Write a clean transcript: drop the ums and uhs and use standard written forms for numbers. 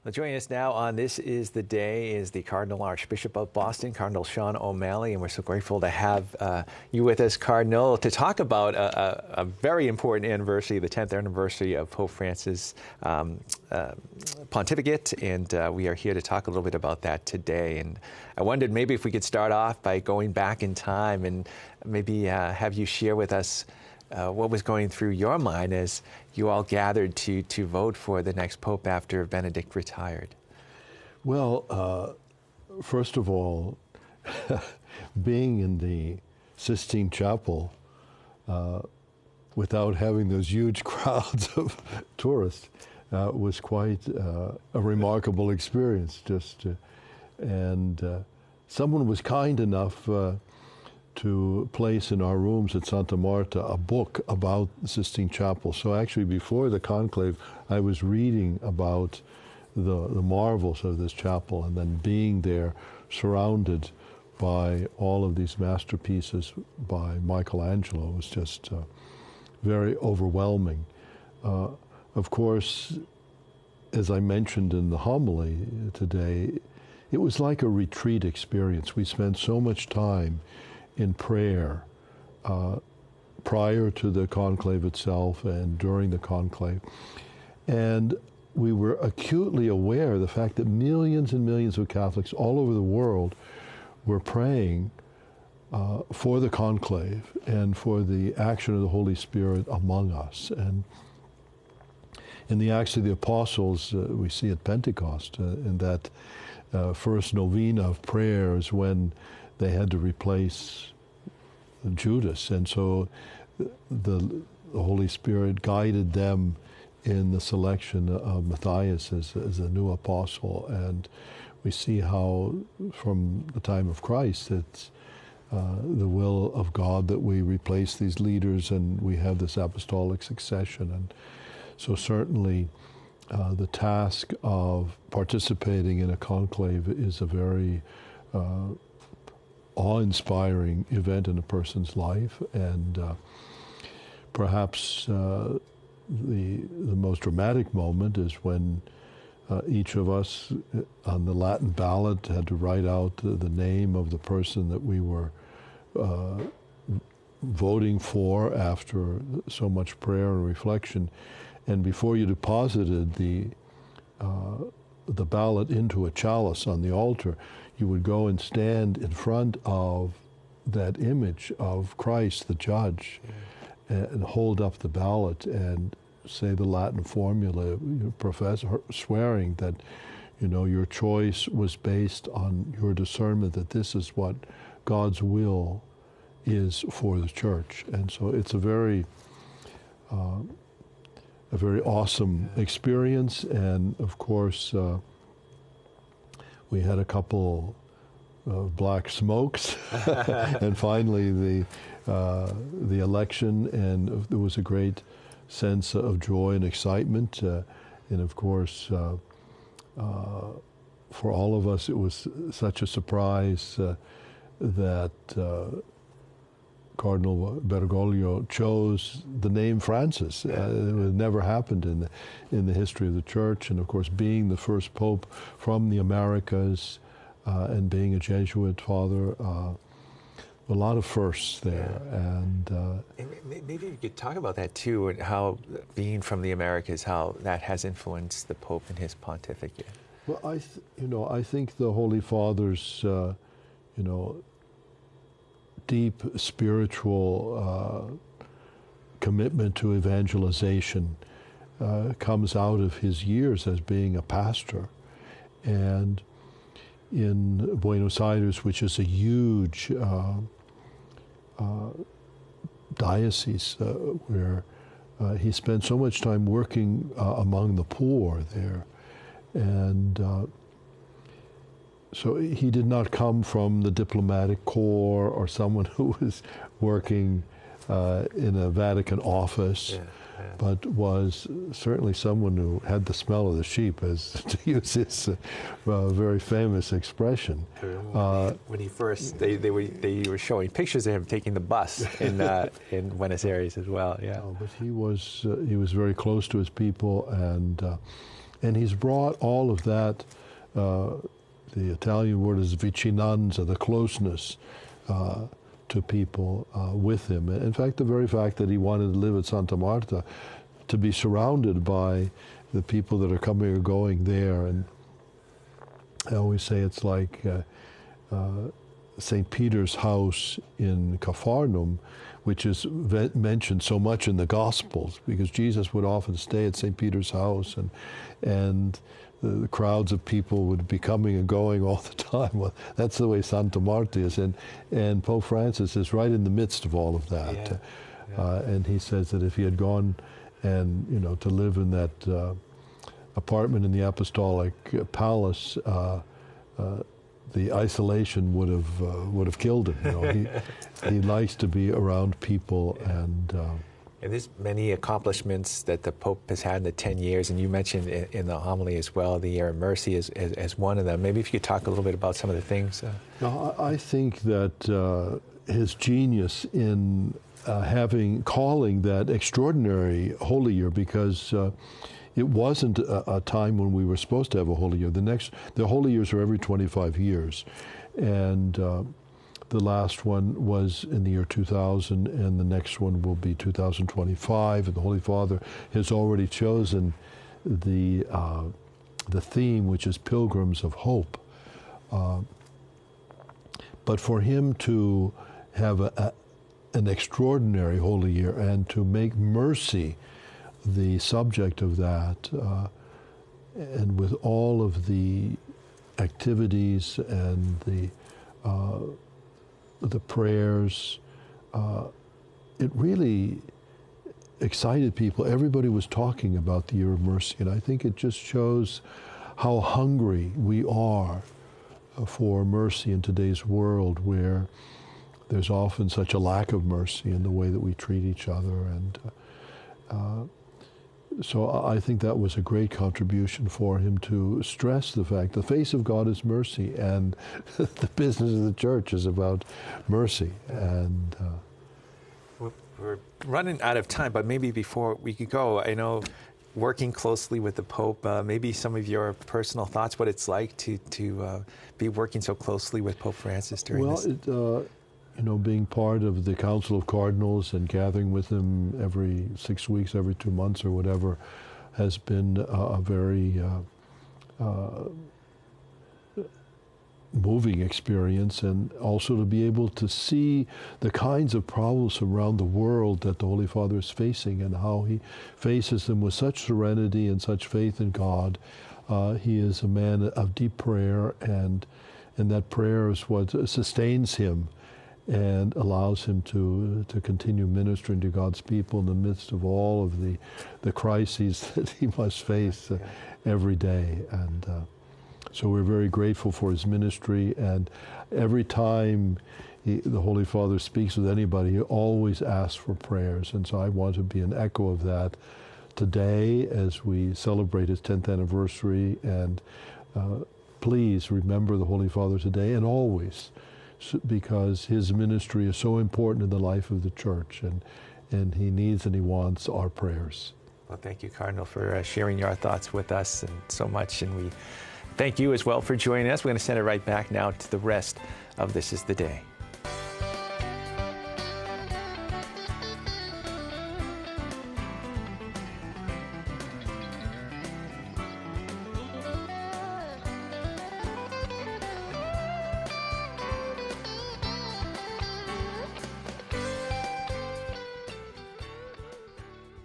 Well, joining us now on This Is the Day is the Cardinal Archbishop of Boston, Cardinal Seán O'Malley, and we're so grateful to have you with us, Cardinal, to talk about a very important anniversary, the 10th anniversary of Pope Francis' pontificate, and we are here to talk a little bit about that today. And I wondered maybe if we could start off by going back in time and maybe have you share with us what was going through your mind as you all gathered to vote for the next pope after Benedict retired? Well, first of all, being in the Sistine Chapel without having those huge crowds of tourists was quite a remarkable experience. Someone was kind enough to place in our rooms at Santa Marta a book about the Sistine Chapel. So actually before the conclave, I was reading about the marvels of this chapel, and then being there surrounded by all of these masterpieces by Michelangelo was just very overwhelming. Of course, as I mentioned in the homily today, it was like a retreat experience. We spent so much time in prayer prior to the conclave itself and during the conclave. And we were acutely aware of the fact that millions and millions of Catholics all over the world were praying for the conclave and for the action of the Holy Spirit among us. And in the Acts of the Apostles, we see at Pentecost, in that first novena of prayers when they had to replace Judas. And so the Holy Spirit guided them in the selection of Matthias as a new apostle. And we see how from the time of Christ it's the will of God that we replace these leaders and we have this apostolic succession. And so certainly the task of participating in a conclave is a very awe-inspiring event in a person's life, and perhaps the most dramatic moment is when each of us on the Latin ballot had to write out the name of the person that we were voting for after so much prayer and reflection. And before you deposited the ballot into a chalice on the altar, you would go and stand in front of that image of Christ, the judge, and hold up the ballot and say the Latin formula, professor, swearing that, your choice was based on your discernment that this is what God's will is for the church. And so it's a very awesome experience. And of course, we had a couple of black smokes, and finally the election, and there was a great sense of joy and excitement. And of course, for all of us, it was such a surprise that Cardinal Bergoglio chose the name Francis. It never happened in the history of the Church. And of course, being the first pope from the Americas and being a Jesuit father, a lot of firsts there. And maybe you could talk about that too, and how being from the Americas, how that has influenced the Pope and his pontificate. Well, I think the Holy Father's, deep spiritual commitment to evangelization comes out of his years as being a pastor. And in Buenos Aires, which is a huge diocese where he spent so much time working among the poor there. And so he did not come from the diplomatic corps or someone who was working in a Vatican office, but was certainly someone who had the smell of the sheep, as to use his very famous expression. When he first, they were showing pictures of him taking the bus in Buenos Aires as well. Yeah, but he was very close to his people, and And he's brought all of that, the Italian word is vicinanza, the closeness to people with him. In fact, the very fact that he wanted to live at Santa Marta, to be surrounded by the people that are coming or going there. And I always say it's like St. Peter's house in Capharnaum, which is mentioned so much in the Gospels, because Jesus would often stay at St. Peter's house, and the crowds of people would be coming and going all the time. Well, that's the way Santa Marta is, and Pope Francis is right in the midst of all of that. And he says that if he had gone and to live in that apartment in the Apostolic Palace, the isolation would have killed him. He likes to be around people, and there's many accomplishments that the Pope has had in the 10 years, and you mentioned in the homily as well, the Year of Mercy as one of them. Maybe if you could talk a little bit about some of the things. I think that his genius in calling that extraordinary Holy Year, because it wasn't a time when we were supposed to have a Holy Year. The Holy Years are every 25 years, and the last one was in the year 2000, and the next one will be 2025. And the Holy Father has already chosen the theme, which is Pilgrims of Hope. But for him to have an extraordinary Holy Year and to make mercy the subject of that, and with all of the activities and the prayers, it really excited people. Everybody was talking about the Year of Mercy, and I think it just shows how hungry we are for mercy in today's world, where there's often such a lack of mercy in the way that we treat each other. And so I think that was a great contribution for him, to stress the fact the face of God is mercy, and the business of the church is about mercy. And we're running out of time, but maybe before we could go, I know working closely with the Pope, maybe some of your personal thoughts, what it's like to be working so closely with Pope Francis during this. Being part of the Council of Cardinals and gathering with him every 6 weeks, every 2 months or whatever, has been a very moving experience, and also to be able to see the kinds of problems around the world that the Holy Father is facing, and how he faces them with such serenity and such faith in God. He is a man of deep prayer, and that prayer is what sustains him and allows him to continue ministering to God's people in the midst of all of the crises that he must face every day. And so we're very grateful for his ministry, and every time the Holy Father speaks with anybody, he always asks for prayers. And so I want to be an echo of that today as we celebrate his 10th anniversary. And please remember the Holy Father today and always, because his ministry is so important in the life of the Church, and he needs and he wants our prayers. Well, thank you, Cardinal, for sharing your thoughts with us and so much, and we thank you as well for joining us. We're going to send it right back now to the rest of This Is the Day.